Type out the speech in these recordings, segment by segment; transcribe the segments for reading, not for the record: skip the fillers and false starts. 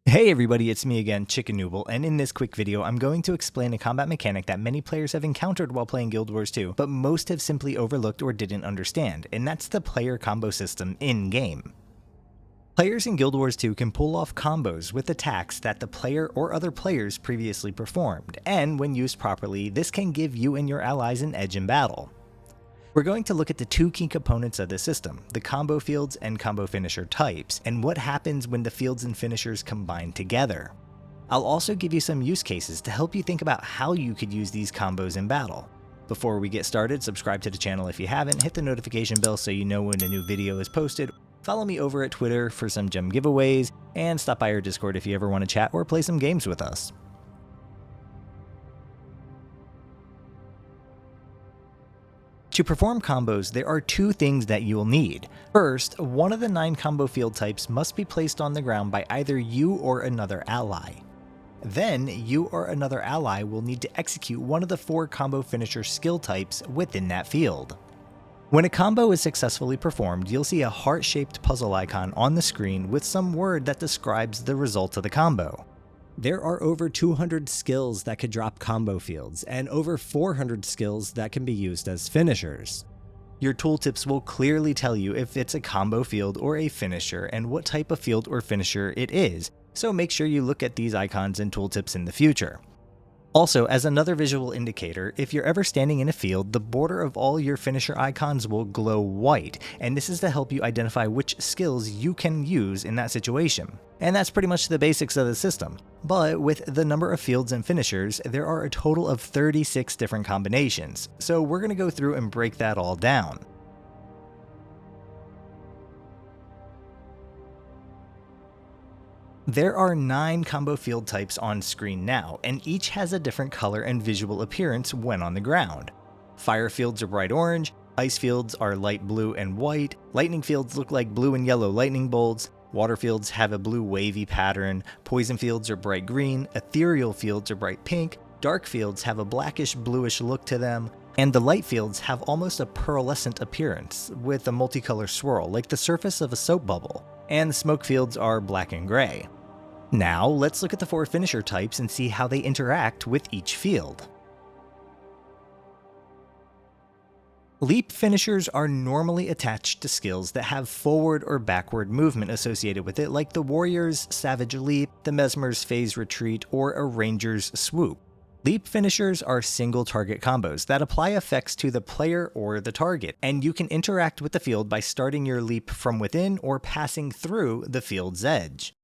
Hey everybody, it's me again, Chicken Nooble, and in this quick video, I'm going to explain a combat mechanic that many players have encountered while playing Guild Wars 2, but most have simply overlooked or didn't understand, and that's the player combo system in-game. Players in Guild Wars 2 can pull off combos with attacks that the player or other players previously performed, and when used properly, this can give you and your allies an edge in battle. We're going to look at the two key components of the system, the combo fields and combo finisher types, and what happens when the fields and finishers combine together. I'll also give you some use cases to help you think about how you could use these combos in battle. Before we get started, subscribe to the channel if you haven't, hit the notification bell so you know when a new video is posted, follow me over at Twitter for some gem giveaways, and stop by our Discord if you ever want to chat or play some games with us. To perform combos, there are two things that you'll need. First, one of the 9 combo field types must be placed on the ground by either you or another ally. Then, you or another ally will need to execute one of the 4 combo finisher skill types within that field. When a combo is successfully performed, you'll see a heart-shaped puzzle icon on the screen with some word that describes the result of the combo. There are over 200 skills that could drop combo fields, and over 400 skills that can be used as finishers. Your tooltips will clearly tell you if it's a combo field or a finisher and what type of field or finisher it is, so make sure you look at these icons and tooltips in the future. Also, as another visual indicator, if you're ever standing in a field, the border of all your finisher icons will glow white, and this is to help you identify which skills you can use in that situation. And that's pretty much the basics of the system. But with the number of fields and finishers, there are a total of 36 different combinations, so we're going to go through and break that all down. There are 9 combo field types on screen now, and each has a different color and visual appearance when on the ground. Fire fields are bright orange, ice fields are light blue and white, lightning fields look like blue and yellow lightning bolts, water fields have a blue wavy pattern, poison fields are bright green, ethereal fields are bright pink, dark fields have a blackish bluish look to them, and the light fields have almost a pearlescent appearance with a multicolor swirl like the surface of a soap bubble, and the smoke fields are black and gray. Now, let's look at the 4 finisher types and see how they interact with each field. Leap finishers are normally attached to skills that have forward or backward movement associated with it, like the Warrior's Savage Leap, the Mesmer's Phase Retreat, or a Ranger's Swoop. Leap finishers are single target combos that apply effects to the player or the target, and you can interact with the field by starting your leap from within or passing through the field's edge.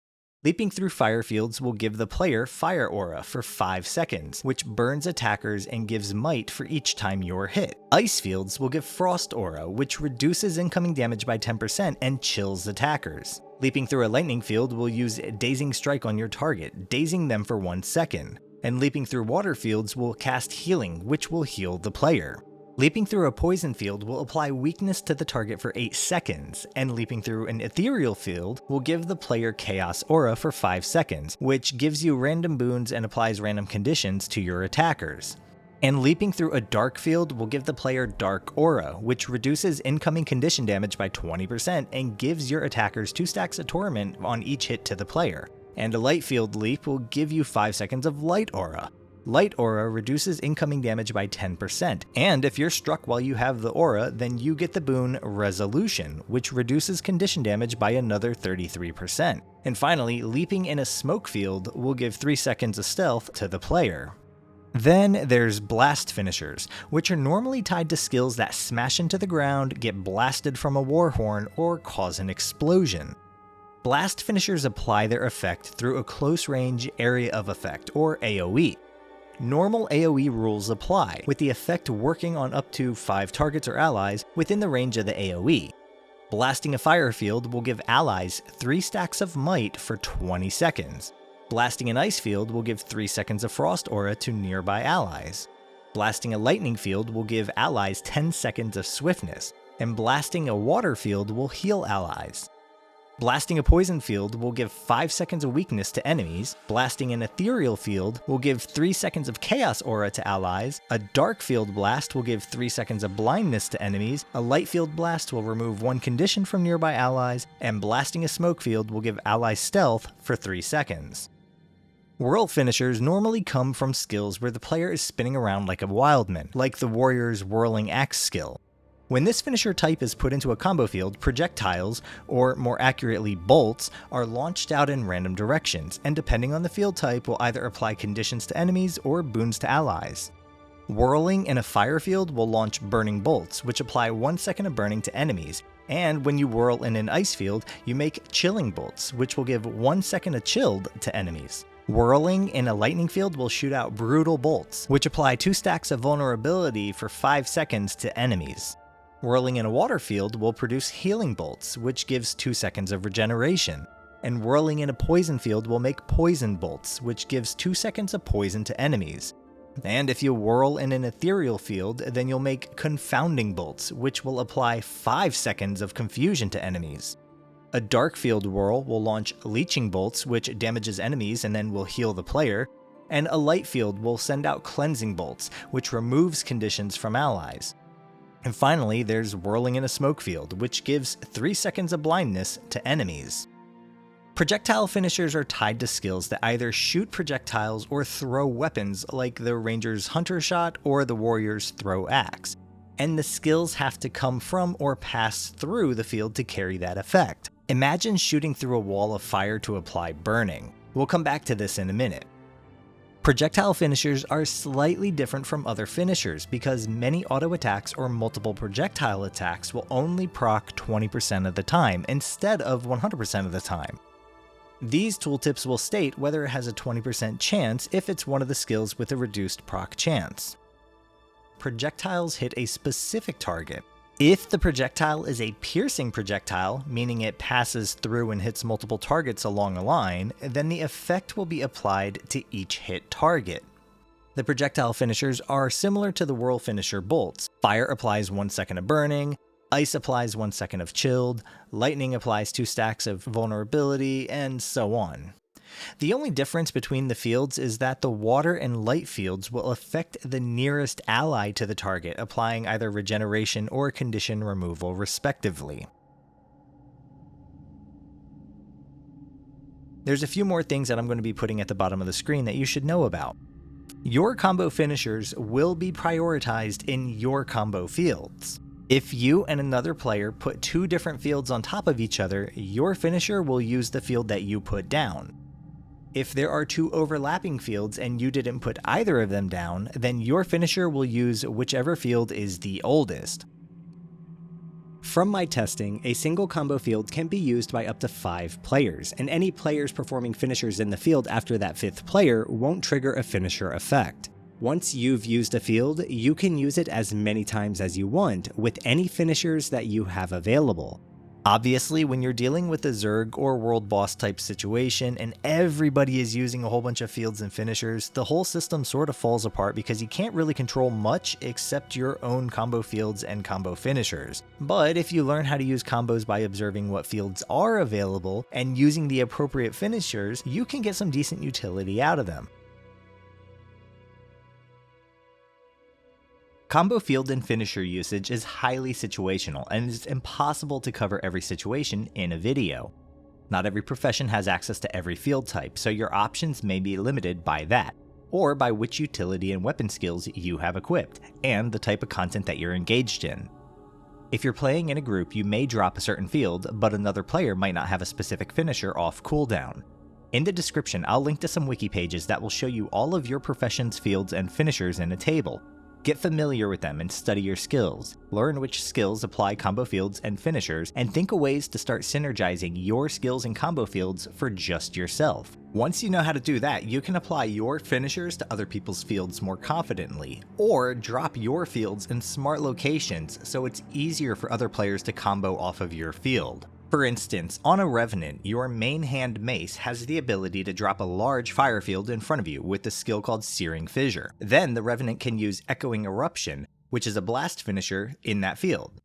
Leaping through fire fields will give the player Fire Aura for 5 seconds, which burns attackers and gives might for each time you're hit. Ice fields will give Frost Aura, which reduces incoming damage by 10% and chills attackers. Leaping through a lightning field will use Dazing Strike on your target, dazing them for 1 second. And leaping through water fields will cast Healing, which will heal the player. Leaping through a poison field will apply weakness to the target for 8 seconds, and leaping through an ethereal field will give the player Chaos Aura for 5 seconds, which gives you random boons and applies random conditions to your attackers. And leaping through a dark field will give the player Dark Aura, which reduces incoming condition damage by 20% and gives your attackers 2 stacks of Torment on each hit to the player. And a light field leap will give you 5 seconds of Light Aura. Light Aura reduces incoming damage by 10%, and if you're struck while you have the aura, then you get the boon Resolution, which reduces condition damage by another 33%. And finally, leaping in a smoke field will give 3 seconds of stealth to the player. Then there's blast finishers, which are normally tied to skills that smash into the ground, get blasted from a war horn, or cause an explosion. Blast finishers apply their effect through a close range area of effect, or AoE. Normal AoE rules apply, with the effect working on up to 5 targets or allies within the range of the AoE. Blasting a fire field will give allies 3 stacks of might for 20 seconds. Blasting an ice field will give 3 seconds of frost aura to nearby allies. Blasting a lightning field will give allies 10 seconds of swiftness, and blasting a water field will heal allies. Blasting a poison field will give 5 seconds of weakness to enemies, blasting an ethereal field will give 3 seconds of chaos aura to allies, a dark field blast will give 3 seconds of blindness to enemies, a light field blast will remove 1 condition from nearby allies, and blasting a smoke field will give allies stealth for 3 seconds. Whirl finishers normally come from skills where the player is spinning around like a wildman, like the warrior's whirling axe skill. When this finisher type is put into a combo field, projectiles, or more accurately bolts, are launched out in random directions, and depending on the field type will either apply conditions to enemies or boons to allies. Whirling in a fire field will launch burning bolts, which apply 1 second of burning to enemies, and when you whirl in an ice field, you make chilling bolts, which will give 1 second of chilled to enemies. Whirling in a lightning field will shoot out brutal bolts, which apply 2 stacks of vulnerability for 5 seconds to enemies. Whirling in a water field will produce healing bolts, which gives 2 seconds of regeneration. And whirling in a poison field will make poison bolts, which gives 2 seconds of poison to enemies. And if you whirl in an ethereal field, then you'll make confounding bolts, which will apply 5 seconds of confusion to enemies. A dark field whirl will launch leeching bolts, which damages enemies and then will heal the player. And a light field will send out cleansing bolts, which removes conditions from allies. And finally, there's whirling in a smoke field, which gives 3 seconds of blindness to enemies. Projectile finishers are tied to skills that either shoot projectiles or throw weapons like the ranger's hunter shot or the warrior's throw axe, and the skills have to come from or pass through the field to carry that effect. Imagine shooting through a wall of fire to apply burning. We'll come back to this in a minute. Projectile finishers are slightly different from other finishers because many auto attacks or multiple projectile attacks will only proc 20% of the time instead of 100% of the time. These tooltips will state whether it has a 20% chance if it's one of the skills with a reduced proc chance. Projectiles hit a specific target. If the projectile is a piercing projectile, meaning it passes through and hits multiple targets along a line, then the effect will be applied to each hit target. The projectile finishers are similar to the whirl finisher bolts. Fire applies 1 second of burning, ice applies 1 second of chilled, lightning applies 2 stacks of vulnerability, and so on. The only difference between the fields is that the water and light fields will affect the nearest ally to the target, applying either regeneration or condition removal respectively. There's a few more things that I'm going to be putting at the bottom of the screen that you should know about. Your combo finishers will be prioritized in your combo fields. If you and another player put 2 different fields on top of each other, your finisher will use the field that you put down. If there are 2 overlapping fields and you didn't put either of them down, then your finisher will use whichever field is the oldest. From my testing, a single combo field can be used by up to 5 players, and any players performing finishers in the field after that 5th player won't trigger a finisher effect. Once you've used a field, you can use it as many times as you want with any finishers that you have available. Obviously, when you're dealing with a Zerg or world boss type situation and everybody is using a whole bunch of fields and finishers, the whole system sort of falls apart because you can't really control much except your own combo fields and combo finishers. But if you learn how to use combos by observing what fields are available and using the appropriate finishers, you can get some decent utility out of them. Combo field and finisher usage is highly situational, and it's impossible to cover every situation in a video. Not every profession has access to every field type, so your options may be limited by that, or by which utility and weapon skills you have equipped, and the type of content that you're engaged in. If you're playing in a group, you may drop a certain field, but another player might not have a specific finisher off cooldown. In the description, I'll link to some wiki pages that will show you all of your profession's fields and finishers in a table. Get familiar with them and study your skills. Learn which skills apply combo fields and finishers, and think of ways to start synergizing your skills and combo fields for just yourself. Once you know how to do that, you can apply your finishers to other people's fields more confidently, or drop your fields in smart locations so it's easier for other players to combo off of your field. For instance, on a Revenant, your main hand mace has the ability to drop a large fire field in front of you with the skill called Searing Fissure. Then the Revenant can use Echoing Eruption, which is a blast finisher, in that field.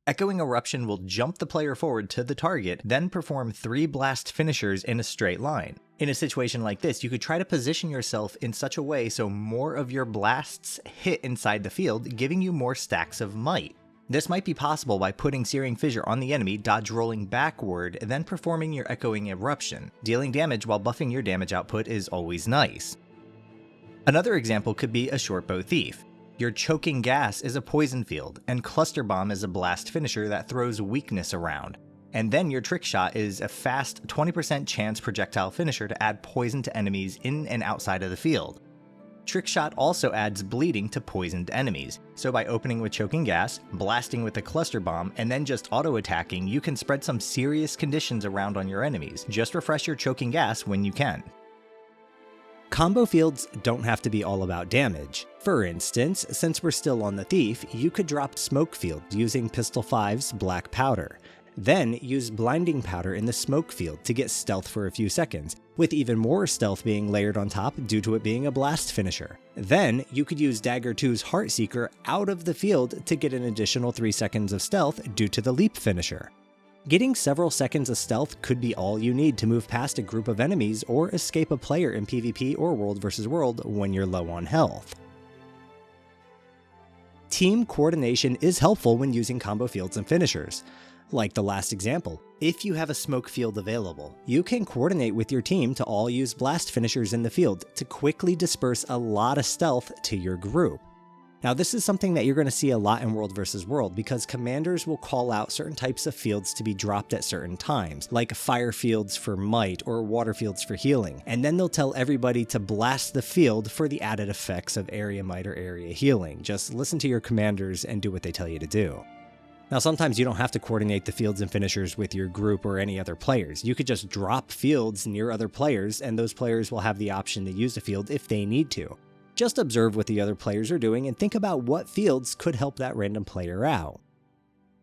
Echoing Eruption will jump the player forward to the target, then perform 3 blast finishers in a straight line. In a situation like this, you could try to position yourself in such a way so more of your blasts hit inside the field, giving you more stacks of might. This might be possible by putting Searing Fissure on the enemy, dodge rolling backward, then performing your Echoing Eruption. Dealing damage while buffing your damage output is always nice. Another example could be a Shortbow Thief. Your Choking Gas is a poison field, and Cluster Bomb is a blast finisher that throws weakness around. And then your Trick Shot is a fast 20% chance projectile finisher to add poison to enemies in and outside of the field. Trick Shot also adds bleeding to poisoned enemies, so by opening with Choking Gas, blasting with a Cluster Bomb, and then just auto-attacking, you can spread some serious conditions around on your enemies. Just refresh your Choking Gas when you can. Combo fields don't have to be all about damage. For instance, since we're still on the Thief, you could drop Smoke Field using Pistol 5's Black Powder. Then use Blinding Powder in the Smoke Field to get stealth for a few seconds, with even more stealth being layered on top due to it being a blast finisher. Then you could use Dagger 2's Heartseeker out of the field to get an additional 3 seconds of stealth due to the Leap finisher. Getting several seconds of stealth could be all you need to move past a group of enemies or escape a player in PvP or World vs. World when you're low on health. Team coordination is helpful when using combo fields and finishers. Like the last example, if you have a smoke field available, you can coordinate with your team to all use blast finishers in the field to quickly disperse a lot of stealth to your group. Now this is something that you're going to see a lot in World vs. World because commanders will call out certain types of fields to be dropped at certain times, like fire fields for might or water fields for healing, and then they'll tell everybody to blast the field for the added effects of area might or area healing. Just listen to your commanders and do what they tell you to do. Now sometimes you don't have to coordinate the fields and finishers with your group or any other players. You could just drop fields near other players and those players will have the option to use the field if they need to. Just observe what the other players are doing and think about what fields could help that random player out.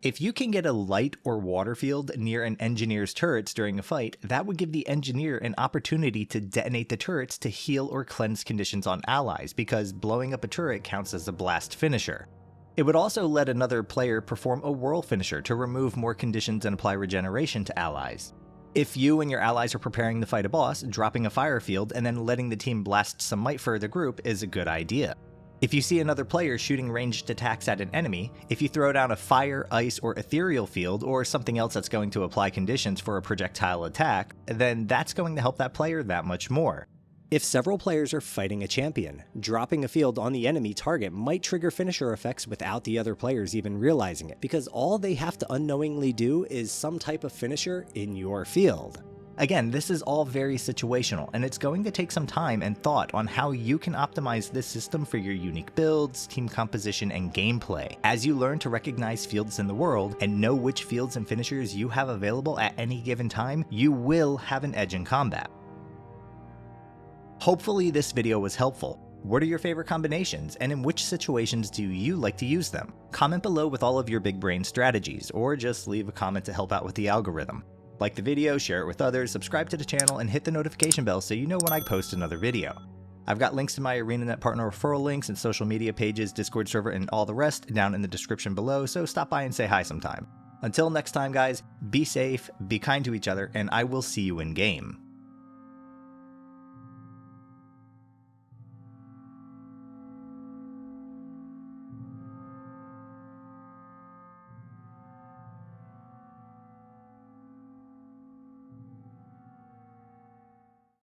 If you can get a light or water field near an engineer's turrets during a fight, that would give the engineer an opportunity to detonate the turrets to heal or cleanse conditions on allies, because blowing up a turret counts as a blast finisher. It would also let another player perform a whirl finisher to remove more conditions and apply regeneration to allies. If you and your allies are preparing to fight a boss, dropping a fire field and then letting the team blast some might for the group is a good idea. If you see another player shooting ranged attacks at an enemy, if you throw down a fire, ice, or ethereal field, or something else that's going to apply conditions for a projectile attack, then that's going to help that player that much more. If several players are fighting a champion, dropping a field on the enemy target might trigger finisher effects without the other players even realizing it, because all they have to unknowingly do is some type of finisher in your field. Again, this is all very situational, and it's going to take some time and thought on how you can optimize this system for your unique builds, team composition, and gameplay. As you learn to recognize fields in the world and know which fields and finishers you have available at any given time, you will have an edge in combat. Hopefully this video was helpful. What are your favorite combinations, and in which situations do you like to use them? Comment below with all of your big brain strategies, or just leave a comment to help out with the algorithm. Like the video, share it with others, subscribe to the channel, and hit the notification bell so you know when I post another video. I've got links to my ArenaNet partner referral links and social media pages, Discord server, and all the rest down in the description below, so stop by and say hi sometime. Until next time guys, be safe, be kind to each other, and I will see you in game.